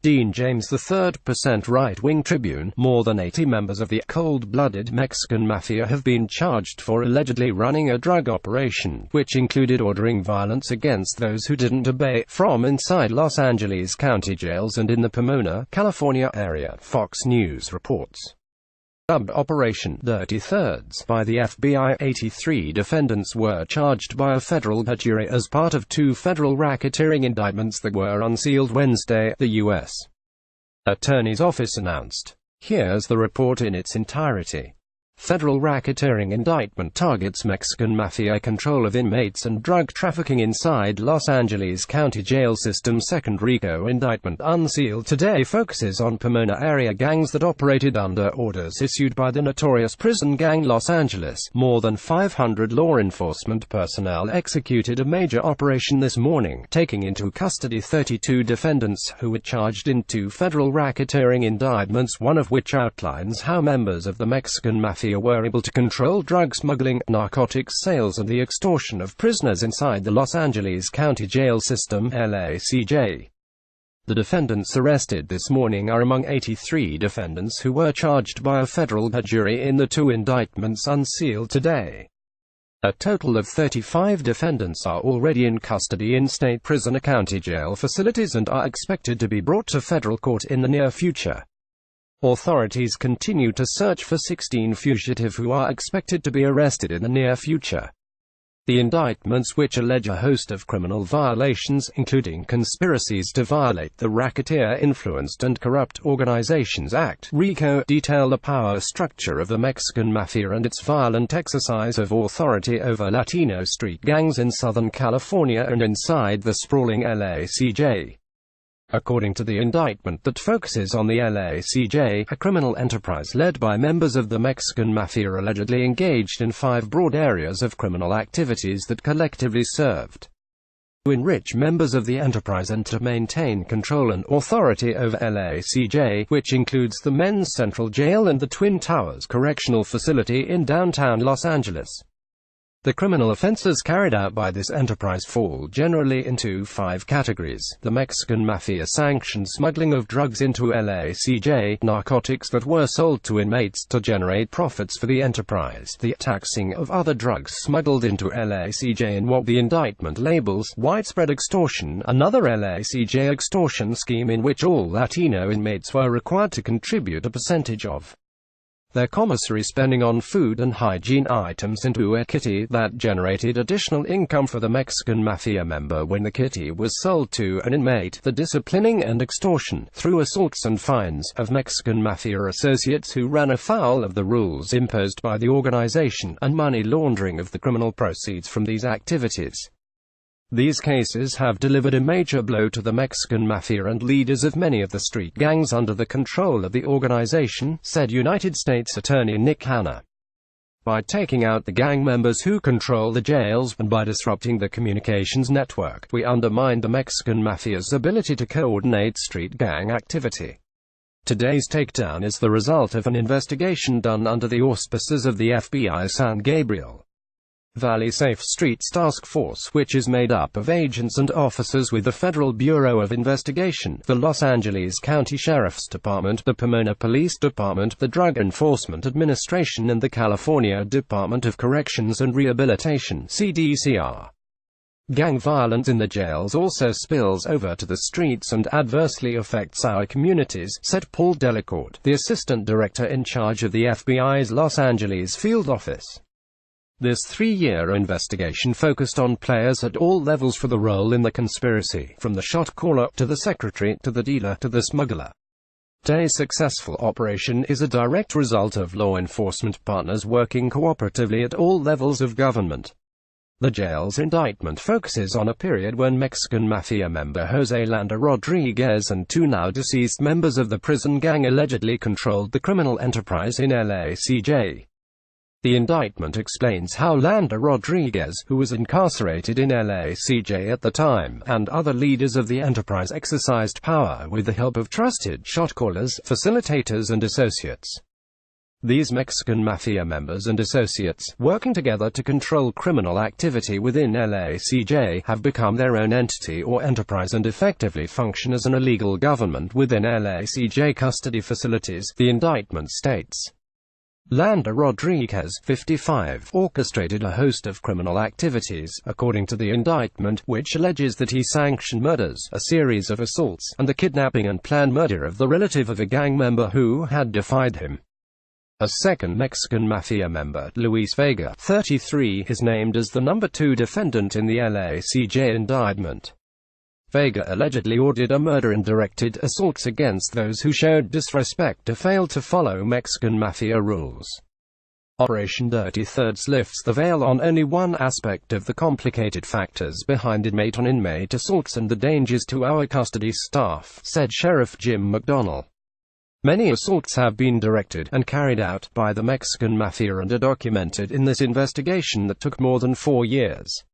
Dean James III right-wing Tribune. More than 80 members of the cold-blooded Mexican mafia have been charged for allegedly running a drug operation, which included ordering violence against those who didn't obey, from inside Los Angeles County jails and in the Pomona, California area, Fox News reports. Dubbed Operation Dirty Thirds by the FBI, 83 defendants were charged by a federal jury as part of 2 federal racketeering indictments that were unsealed Wednesday, the U.S. Attorney's Office announced. Here's the report in its entirety. Federal racketeering indictment targets Mexican mafia control of inmates and drug trafficking inside Los Angeles County Jail System. Second RICO indictment unsealed today focuses on Pomona area gangs that operated under orders issued by the notorious prison gang Los Angeles. More than 500 law enforcement personnel executed a major operation this morning, taking into custody 32 defendants who were charged in 2 federal racketeering indictments, one of which outlines how members of the Mexican mafia were able to control drug smuggling, narcotics sales and the extortion of prisoners inside the Los Angeles County Jail System, LACJ. The defendants arrested this morning are among 83 defendants who were charged by a federal jury in the 2 indictments unsealed today. A total of 35 defendants are already in custody in state prison or county jail facilities and are expected to be brought to federal court in the near future. Authorities continue to search for 16 fugitives who are expected to be arrested in the near future. The indictments, which allege a host of criminal violations, including conspiracies to violate the Racketeer-Influenced and Corrupt Organizations Act (RICO), detail the power structure of the Mexican mafia and its violent exercise of authority over Latino street gangs in Southern California and inside the sprawling LACJ. According to the indictment that focuses on the LACJ, a criminal enterprise led by members of the Mexican mafia allegedly engaged in 5 broad areas of criminal activities that collectively served to enrich members of the enterprise and to maintain control and authority over LACJ, which includes the Men's Central Jail and the Twin Towers Correctional Facility in downtown Los Angeles. The criminal offenses carried out by this enterprise fall generally into 5 categories. The Mexican mafia sanctioned smuggling of drugs into LACJ, narcotics that were sold to inmates to generate profits for the enterprise, the taxing of other drugs smuggled into LACJ in what the indictment labels widespread extortion, another LACJ extortion scheme in which all Latino inmates were required to contribute a percentage of their commissary spending on food and hygiene items into a kitty that generated additional income for the Mexican mafia member when the kitty was sold to an inmate. The disciplining and extortion, through assaults and fines, of Mexican mafia associates who ran afoul of the rules imposed by the organization, and money laundering of the criminal proceeds from these activities. These cases have delivered a major blow to the Mexican mafia and leaders of many of the street gangs under the control of the organization, said United States Attorney Nick Hanna. By taking out the gang members who control the jails, and by disrupting the communications network, we undermined the Mexican mafia's ability to coordinate street gang activity. Today's takedown is the result of an investigation done under the auspices of the FBI San Gabriel Valley Safe Streets Task Force, which is made up of agents and officers with the Federal Bureau of Investigation, the Los Angeles County Sheriff's Department, the Pomona Police Department, the Drug Enforcement Administration and the California Department of Corrections and Rehabilitation (CDCR). Gang violence in the jails also spills over to the streets and adversely affects our communities, said Paul Delacourt, the assistant director in charge of the FBI's Los Angeles field office. This 3-year investigation focused on players at all levels for the role in the conspiracy, from the shot caller, to the secretary, to the dealer, to the smuggler. Today's successful operation is a direct result of law enforcement partners working cooperatively at all levels of government. The jail's indictment focuses on a period when Mexican mafia member Jose Landa Rodriguez and 2 now deceased members of the prison gang allegedly controlled the criminal enterprise in LACJ. The indictment explains how Landa Rodriguez, who was incarcerated in LACJ at the time, and other leaders of the enterprise exercised power with the help of trusted shot callers, facilitators and associates. These Mexican Mafia members and associates, working together to control criminal activity within LACJ, have become their own entity or enterprise and effectively function as an illegal government within LACJ custody facilities, the indictment states. Landa Rodriguez, 55, orchestrated a host of criminal activities, according to the indictment, which alleges that he sanctioned murders, a series of assaults, and the kidnapping and planned murder of the relative of a gang member who had defied him. A second Mexican Mafia member, Luis Vega, 33, is named as the number 2 defendant in the LACJ indictment. Vega allegedly ordered a murder and directed assaults against those who showed disrespect or failed to follow Mexican Mafia rules. Operation Dirty Thirds lifts the veil on only one aspect of the complicated factors behind inmate-on-inmate assaults and the dangers to our custody staff, said Sheriff Jim McDonnell. Many assaults have been directed and carried out by the Mexican Mafia and are documented in this investigation that took more than 4 years.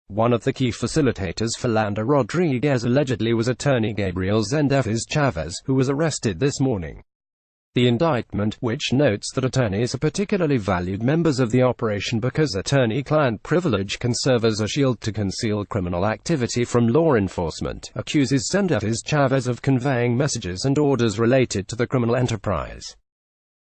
One of the key facilitators for Landa Rodriguez allegedly was attorney Gabriel Zendejas Chavez, who was arrested this morning. The indictment, which notes that attorneys are particularly valued members of the operation because attorney-client privilege can serve as a shield to conceal criminal activity from law enforcement, accuses Zendejas Chavez of conveying messages and orders related to the criminal enterprise.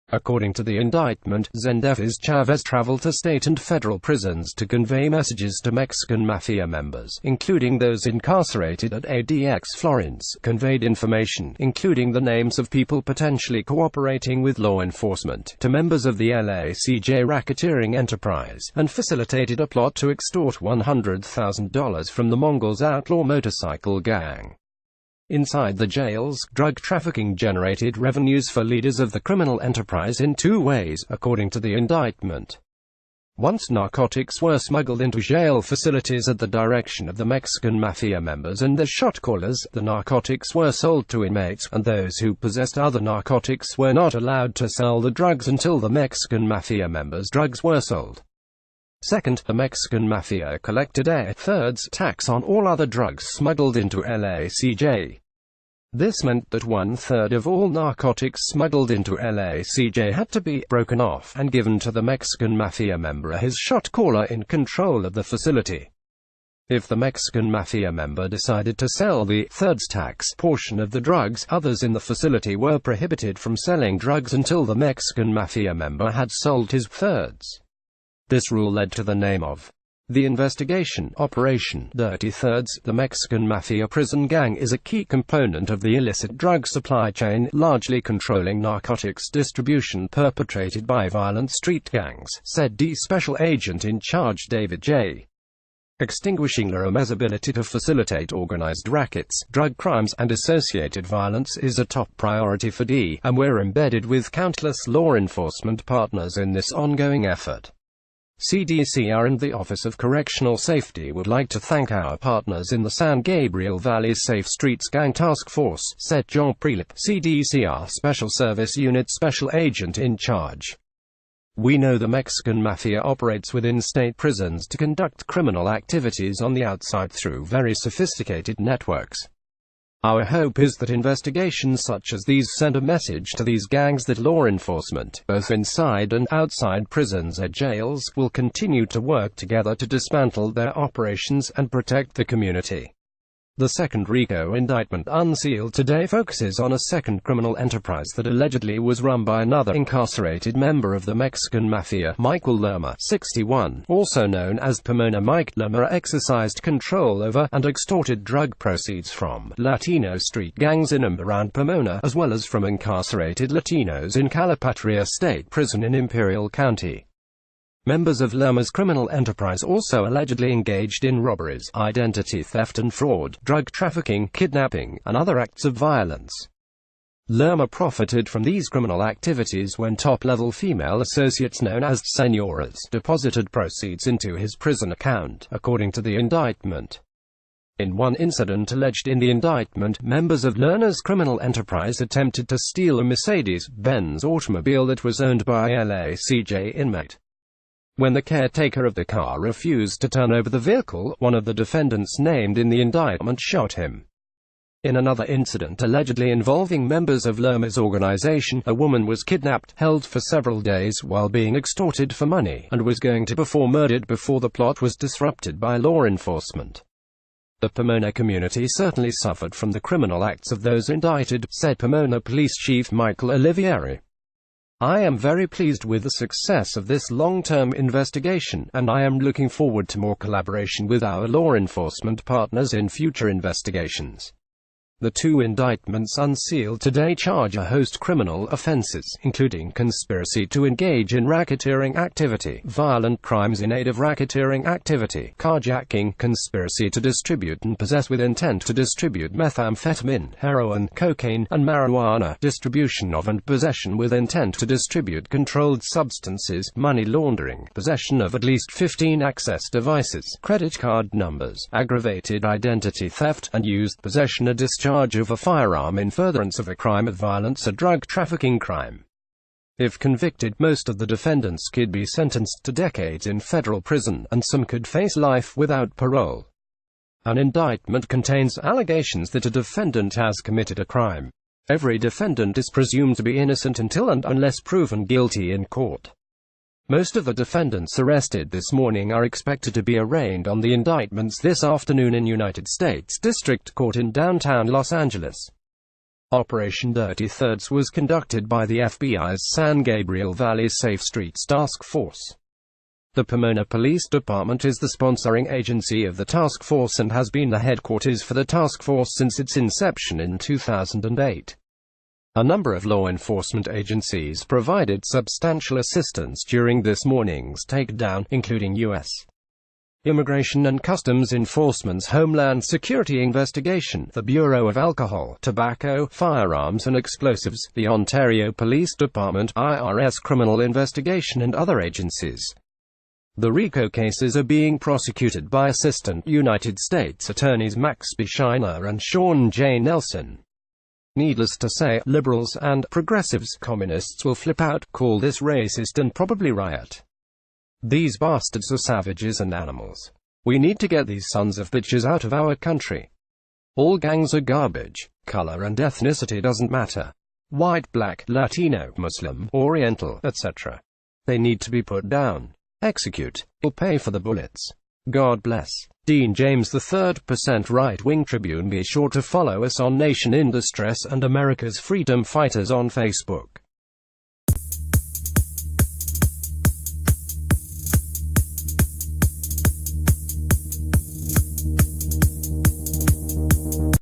According to the indictment, Zendejas Chavez traveled to state and federal prisons to convey messages to Mexican Mafia members, including those incarcerated at ADX Florence, conveyed information, including the names of people potentially cooperating with law enforcement, to members of the LACJ racketeering enterprise, and facilitated a plot to extort $100,000 from the Mongols outlaw motorcycle gang. Inside the jails, drug trafficking generated revenues for leaders of the criminal enterprise in 2 ways, according to the indictment. Once narcotics were smuggled into jail facilities at the direction of the Mexican Mafia members and their shot callers, the narcotics were sold to inmates, and those who possessed other narcotics were not allowed to sell the drugs until the Mexican Mafia members' drugs were sold. Second, the Mexican Mafia collected a thirds tax on all other drugs smuggled into LACJ. This meant that 1/3 of all narcotics smuggled into LACJ had to be broken off and given to the Mexican Mafia member, his shot caller in control of the facility. If the Mexican Mafia member decided to sell the thirds tax portion of the drugs, others in the facility were prohibited from selling drugs until the Mexican Mafia member had sold his thirds. This rule led to the name of the investigation, Operation Dirty Thirds. The Mexican Mafia prison gang is a key component of the illicit drug supply chain, largely controlling narcotics distribution perpetrated by violent street gangs, said D Special Agent in Charge David J. Extinguishing LAMA's ability to facilitate organized rackets, drug crimes, and associated violence is a top priority for D, and we're embedded with countless law enforcement partners in this ongoing effort. CDCR and the Office of Correctional Safety would like to thank our partners in the San Gabriel Valley Safe Streets Gang Task Force, said Jean Prelip, CDCR Special Service Unit Special Agent in Charge. We know the Mexican Mafia operates within state prisons to conduct criminal activities on the outside through very sophisticated networks. Our hope is that investigations such as these send a message to these gangs that law enforcement, both inside and outside prisons and jails, will continue to work together to dismantle their operations and protect the community. The second RICO indictment, unsealed today, focuses on a second criminal enterprise that allegedly was run by another incarcerated member of the Mexican Mafia, Michael Lerma, 61, also known as Pomona Mike. Lerma exercised control over and extorted drug proceeds from Latino street gangs in and around Pomona, as well as from incarcerated Latinos in Calipatria State Prison in Imperial County. Members of Lerma's criminal enterprise also allegedly engaged in robberies, identity theft and fraud, drug trafficking, kidnapping, and other acts of violence. Lerma profited from these criminal activities when top-level female associates known as senoras deposited proceeds into his prison account, according to the indictment. In one incident alleged in the indictment, members of Lerma's criminal enterprise attempted to steal a Mercedes-Benz automobile that was owned by a LACJ inmate. When the caretaker of the car refused to turn over the vehicle, one of the defendants named in the indictment shot him. In another incident allegedly involving members of Lerma's organization, a woman was kidnapped, held for several days while being extorted for money, and was going to be murdered before the plot was disrupted by law enforcement. The Pomona community certainly suffered from the criminal acts of those indicted, said Pomona Police Chief Michael Olivieri. I am very pleased with the success of this long-term investigation, and I am looking forward to more collaboration with our law enforcement partners in future investigations. The two indictments unsealed today charge a host criminal offenses, including conspiracy to engage in racketeering activity, violent crimes in aid of racketeering activity, carjacking, conspiracy to distribute and possess with intent to distribute methamphetamine, heroin, cocaine, and marijuana, distribution of and possession with intent to distribute controlled substances, money laundering, possession of at least 15 access devices, credit card numbers, aggravated identity theft, and used possession or discharge of a firearm in furtherance of a crime of violence, a drug trafficking crime. If convicted, most of the defendants could be sentenced to decades in federal prison, and some could face life without parole. An indictment contains allegations that a defendant has committed a crime. Every defendant is presumed to be innocent until and unless proven guilty in court. Most of the defendants arrested this morning are expected to be arraigned on the indictments this afternoon in United States District Court in downtown Los Angeles. Operation Dirty Thirds was conducted by the FBI's San Gabriel Valley Safe Streets Task Force. The Pomona Police Department is the sponsoring agency of the task force and has been the headquarters for the task force since its inception in 2008. A number of law enforcement agencies provided substantial assistance during this morning's takedown, including U.S. Immigration and Customs Enforcement's Homeland Security Investigation, the Bureau of Alcohol, Tobacco, Firearms and Explosives, the Ontario Police Department, IRS Criminal Investigation and other agencies. The RICO cases are being prosecuted by Assistant United States Attorneys Max B. Scheiner and Sean J. Nelson. Needless to say, liberals and progressives, communists will flip out, call this racist and probably riot. These bastards are savages and animals. We need to get these sons of bitches out of our country. All gangs are garbage. Color and ethnicity doesn't matter. White, black, Latino, Muslim, Oriental, etc. They need to be put down. Execute. Or pay for the bullets. God bless. Dean James III. Right-Wing Tribune. Be sure to follow us on Nation in Distress and America's Freedom Fighters on Facebook.